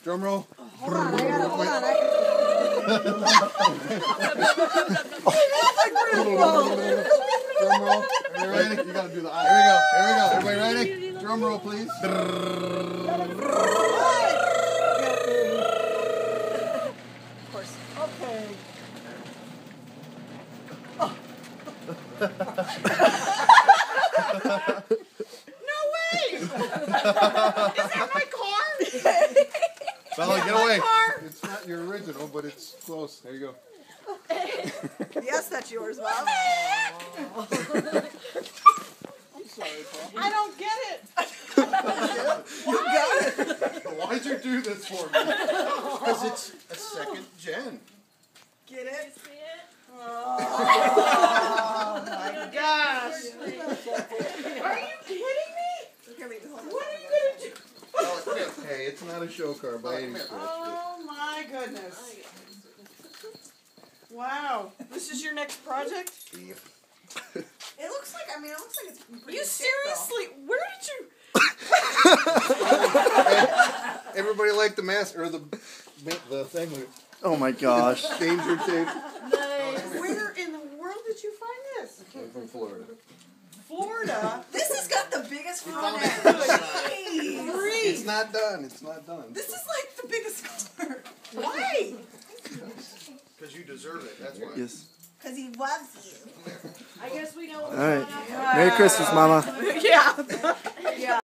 Drum roll. Hold on, hold on. Drum roll. Are you ready? You gotta do the eye. Here we go. Here we go. Everybody ready? Drum roll, please. Of course. Okay. No way! Is that my car? Bella, get my away. car? It's not your original, but it's close. There you go. Yes, that's yours, Mom. I'm sorry, Paul. I don't get it. You got it. Why'd you do this for me? Because it's a second gen. Get it? See it? Oh my gosh. Are you kidding me? What are you going to do? Hey, it's not a show car by any stretch. Oh my goodness. Wow. This is your next project? Yeah. It looks like, it looks like it's pretty You seriously? Where did you? Everybody liked the mask or the thing with Oh my gosh. danger tape. Where in the world did you find this? Came from Florida. Florida? This has got the biggest front end. It's not done. It's not done. This is like the biggest car. Why? Because you deserve it. That's why. Yes. Because he loves you. I guess we know what's All right. going on. Merry Christmas, Mama. Yeah.